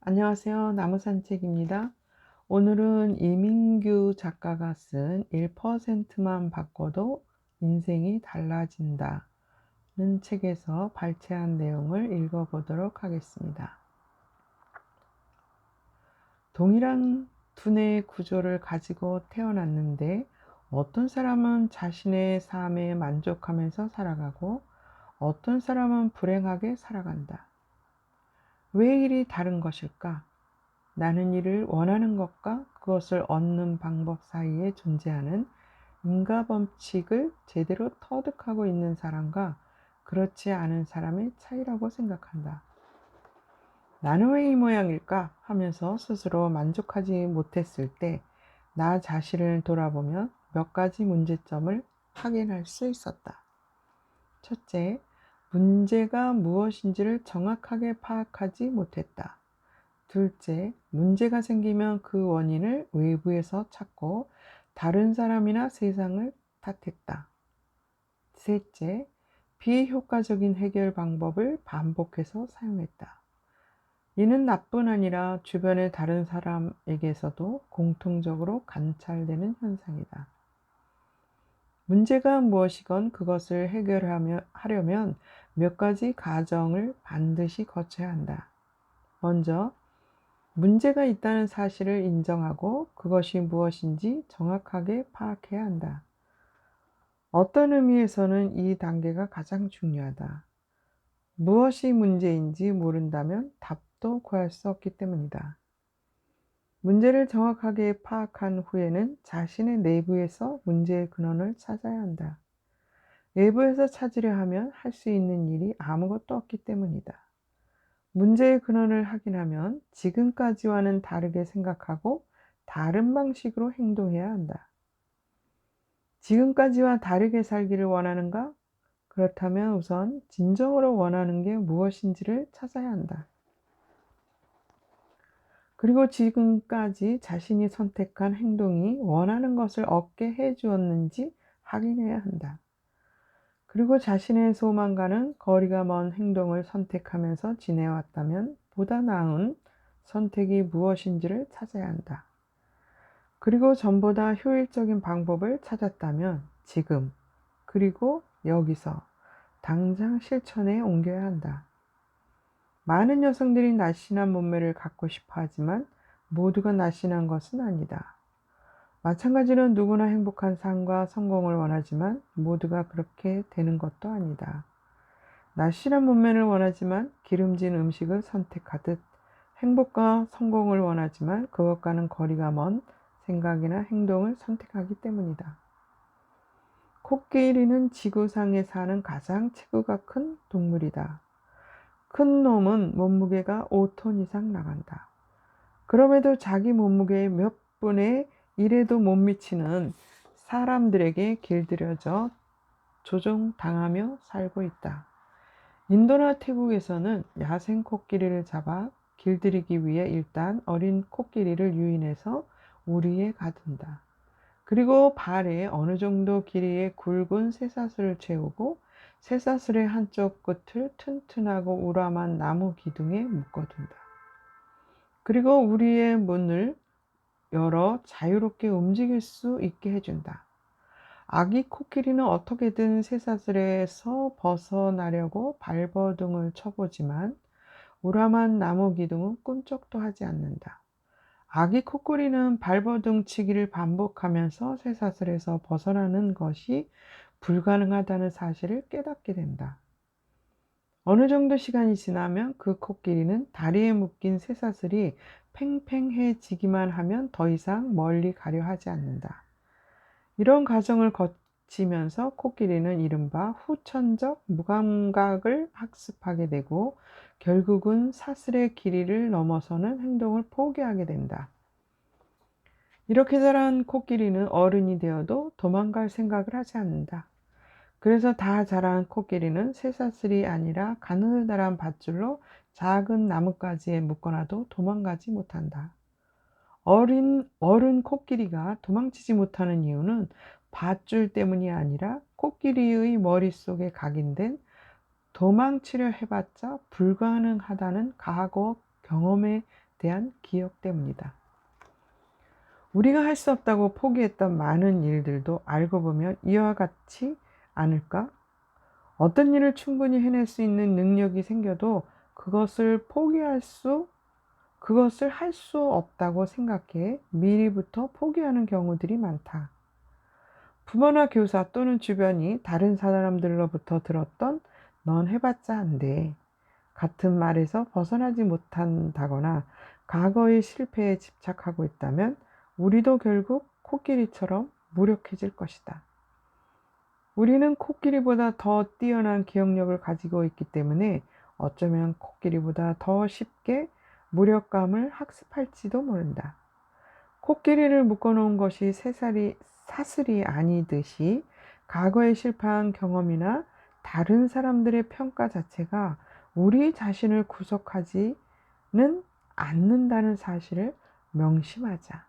안녕하세요. 나무산책입니다. 오늘은 이민규 작가가 쓴 1%만 바꿔도 인생이 달라진다는 책에서 발췌한 내용을 읽어보도록 하겠습니다. 동일한 두뇌의 구조를 가지고 태어났는데 어떤 사람은 자신의 삶에 만족하면서 살아가고 어떤 사람은 불행하게 살아간다. 왜 일이 다른 것일까? 나는 이를 원하는 것과 그것을 얻는 방법 사이에 존재하는 인과 법칙을 제대로 터득하고 있는 사람과 그렇지 않은 사람의 차이라고 생각한다. 나는 왜 이 모양일까 하면서 스스로 만족하지 못했을 때 나 자신을 돌아보면 몇 가지 문제점을 확인할 수 있었다. 첫째, 문제가 무엇인지를 정확하게 파악하지 못했다. 둘째, 문제가 생기면 그 원인을 외부에서 찾고 다른 사람이나 세상을 탓했다. 셋째, 비효과적인 해결 방법을 반복해서 사용했다. 이는 나뿐 아니라 주변의 다른 사람에게서도 공통적으로 관찰되는 현상이다. 문제가 무엇이건 그것을 해결하려면 몇 가지 과정을 반드시 거쳐야 한다. 먼저, 문제가 있다는 사실을 인정하고 그것이 무엇인지 정확하게 파악해야 한다. 어떤 의미에서는 이 단계가 가장 중요하다. 무엇이 문제인지 모른다면 답도 구할 수 없기 때문이다. 문제를 정확하게 파악한 후에는 자신의 내부에서 문제의 근원을 찾아야 한다. 외부에서 찾으려 하면 할 수 있는 일이 아무것도 없기 때문이다. 문제의 근원을 확인하면 지금까지와는 다르게 생각하고 다른 방식으로 행동해야 한다. 지금까지와 다르게 살기를 원하는가? 그렇다면 우선 진정으로 원하는 게 무엇인지를 찾아야 한다. 그리고 지금까지 자신이 선택한 행동이 원하는 것을 얻게 해 주었는지 확인해야 한다. 그리고 자신의 소망과는 거리가 먼 행동을 선택하면서 지내왔다면 보다 나은 선택이 무엇인지를 찾아야 한다. 그리고 전보다 효율적인 방법을 찾았다면 지금, 그리고 여기서 당장 실천에 옮겨야 한다. 많은 여성들이 날씬한 몸매를 갖고 싶어 하지만 모두가 날씬한 것은 아니다. 마찬가지로 누구나 행복한 삶과 성공을 원하지만 모두가 그렇게 되는 것도 아니다. 날씬한 몸매를 원하지만 기름진 음식을 선택하듯 행복과 성공을 원하지만 그것과는 거리가 먼 생각이나 행동을 선택하기 때문이다. 코끼리는 지구상에 사는 가장 체구가 큰 동물이다. 큰 놈은 몸무게가 5톤 이상 나간다. 그럼에도 자기 몸무게의 몇 분의 1에도 못 미치는 사람들에게 길들여져 조종당하며 살고 있다. 인도나 태국에서는 야생 코끼리를 잡아 길들이기 위해 일단 어린 코끼리를 유인해서 우리에 가둔다. 그리고 발에 어느 정도 길이의 굵은 쇠사슬을 채우고 쇠사슬의 한쪽 끝을 튼튼하고 우람한 나무 기둥에 묶어둔다. 그리고 우리의 문을 열어 자유롭게 움직일 수 있게 해준다. 아기 코끼리는 어떻게든 쇠사슬에서 벗어나려고 발버둥을 쳐보지만 우람한 나무 기둥은 꿈쩍도 하지 않는다. 아기 코끼리는 발버둥 치기를 반복하면서 쇠사슬에서 벗어나는 것이 불가능하다는 사실을 깨닫게 된다. 어느 정도 시간이 지나면 그 코끼리는 다리에 묶인 쇠사슬이 팽팽해지기만 하면 더 이상 멀리 가려 하지 않는다. 이런 과정을 거치면서 코끼리는 이른바 후천적 무감각을 학습하게 되고 결국은 사슬의 길이를 넘어서는 행동을 포기하게 된다. 이렇게 자란 코끼리는 어른이 되어도 도망갈 생각을 하지 않는다. 그래서 다 자란 코끼리는 쇠사슬이 아니라 가느다란 밧줄로 작은 나뭇가지에 묶어놔도 도망가지 못한다. 어른 코끼리가 도망치지 못하는 이유는 밧줄 때문이 아니라 코끼리의 머릿속에 각인된 도망치려 해봤자 불가능하다는 과거 경험에 대한 기억 때문이다. 우리가 할 수 없다고 포기했던 많은 일들도 알고 보면 이와 같지 않을까? 어떤 일을 충분히 해낼 수 있는 능력이 생겨도 그것을 할 수 없다고 생각해 미리부터 포기하는 경우들이 많다. 부모나 교사 또는 주변이 다른 사람들로부터 들었던 넌 해봤자 안 돼. 같은 말에서 벗어나지 못한다거나 과거의 실패에 집착하고 있다면 우리도 결국 코끼리처럼 무력해질 것이다. 우리는 코끼리보다 더 뛰어난 기억력을 가지고 있기 때문에 어쩌면 코끼리보다 더 쉽게 무력감을 학습할지도 모른다. 코끼리를 묶어놓은 것이 사슬이 아니듯이 과거에 실패한 경험이나 다른 사람들의 평가 자체가 우리 자신을 구속하지는 않는다는 사실을 명심하자.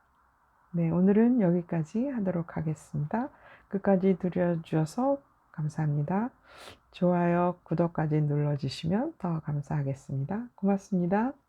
네, 오늘은 여기까지 하도록 하겠습니다. 끝까지 들어주셔서 감사합니다. 좋아요, 구독까지 눌러주시면 더 감사하겠습니다. 고맙습니다.